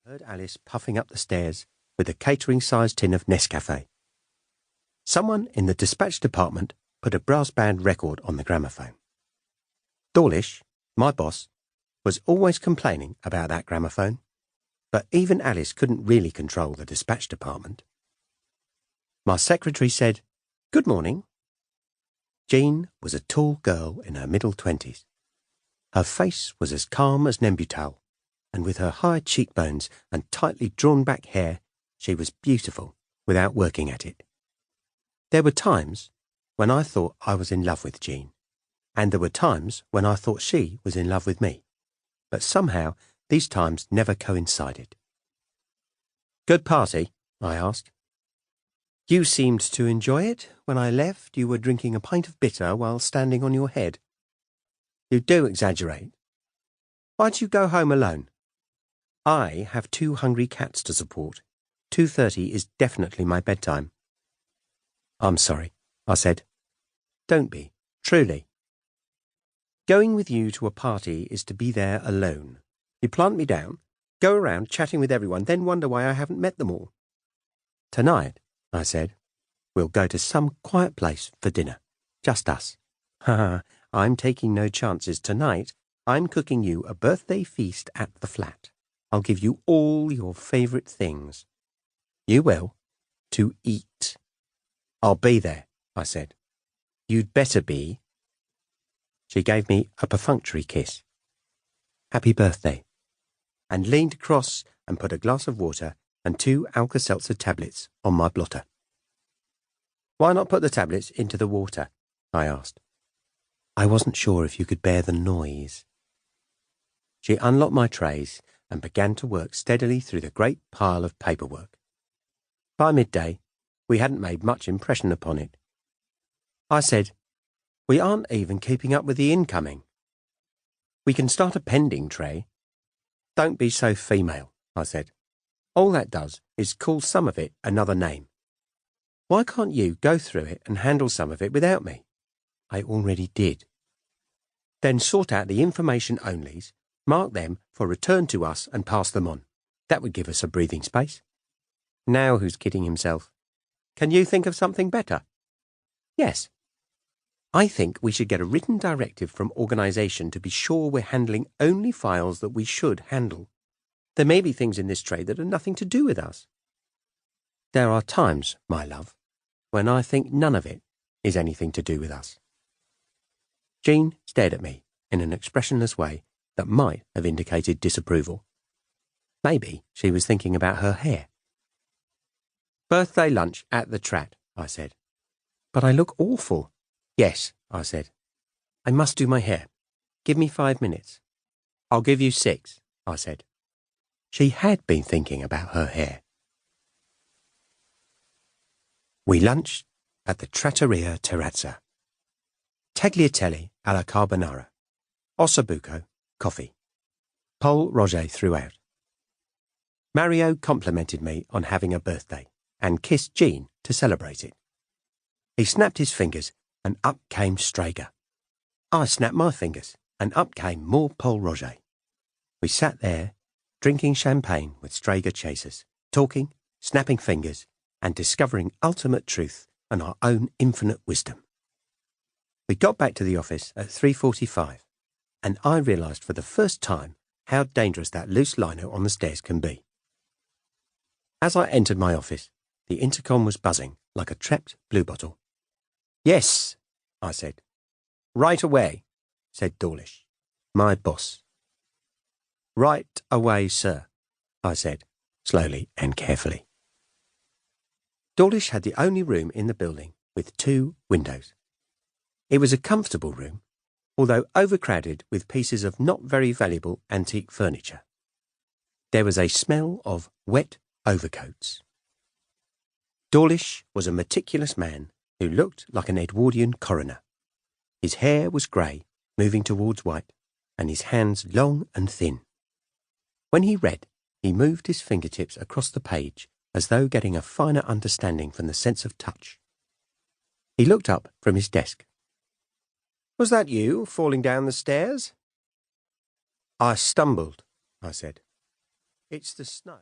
heard Alice puffing up the stairs with a catering-sized tin of Nescafe. Someone in the dispatch department put a brass band record on the gramophone. Dawlish, my boss, was always complaining about that gramophone, but even Alice couldn't really control the dispatch department. My secretary said, "Good morning." Jean was a tall girl in her middle-20s. Her face was as calm as Nembutal, and with her high cheekbones and tightly drawn-back hair, she was beautiful without working at it. There were times when I thought I was in love with Jean, and there were times when I thought she was in love with me, but somehow these times never coincided. "Good party?" I asked. "You seemed to enjoy it. When I left, you were drinking a pint of bitter while standing on your head." "You do exaggerate. Why'd you go home alone?" "I have 2 hungry cats to support. 2:30 is definitely my bedtime." "I'm sorry," I said. "Don't be, truly. Going with you to a party is to be there alone. You plant me down, go around chatting with everyone, then wonder why I haven't met them all." "Tonight," I said, "we'll go to some quiet place for dinner. Just us." "Ha, I'm taking no chances tonight. I'm cooking you a birthday feast at the flat. I'll give you all your favourite things." "You will? To eat?" "I'll be there," I said. "You'd better be." She gave me a perfunctory kiss. "Happy birthday," and leaned across and put a glass of water and 2 Alka-Seltzer tablets on my blotter. "Why not put the tablets into the water?" I asked. "I wasn't sure if you could bear the noise." She unlocked my trays and began to work steadily through the great pile of paperwork. By midday, we hadn't made much impression upon it. I said, "We aren't even keeping up with the incoming. We can start a pending tray." "Don't be so female," I said. "All that does is call some of it another name. Why can't you go through it and handle some of it without me?" "I already did." "Then sort out the information onlys, mark them for return to us and pass them on. That would give us a breathing space." Now who's kidding himself? "Can you think of something better?" "Yes. I think we should get a written directive from organisation to be sure we're handling only files that we should handle. There may be things in this tray that have nothing to do with us." "There are times, my love, when I think none of it is anything to do with us." Jean stared at me in an expressionless way that might have indicated disapproval. Maybe she was thinking about her hair. "Birthday lunch at the Trat," I said. "But I look awful." "Yes," I said. "I must do my hair. Give me 5 minutes." "I'll give you 6, I said. She had been thinking about her hair. We lunched at the Trattoria Terrazza. Tagliatelle alla carbonara, ossobuco, coffee. Pol Roger throughout. Mario complimented me on having a birthday and kissed Jean to celebrate it. He snapped his fingers and up came Strager. I snapped my fingers and up came more Pol Roger. We sat there, drinking champagne with Strager chasers, talking, snapping fingers, and discovering ultimate truth and our own infinite wisdom. We got back to the office at 3:45, and I realised for the first time how dangerous that loose lino on the stairs can be. As I entered my office, the intercom was buzzing like a trapped bluebottle. "Yes," I said. "Right away," said Dawlish, my boss. "Right away, sir," I said, slowly and carefully. Dawlish had the only room in the building with 2 windows. It was a comfortable room, although overcrowded with pieces of not very valuable antique furniture. There was a smell of wet overcoats. Dawlish was a meticulous man who looked like an Edwardian coroner. His hair was grey, moving towards white, and his hands long and thin. When he read, he moved his fingertips across the page as though getting a finer understanding from the sense of touch. He looked up from his desk. "Was that you falling down the stairs?" "I stumbled," I said. "It's the snow."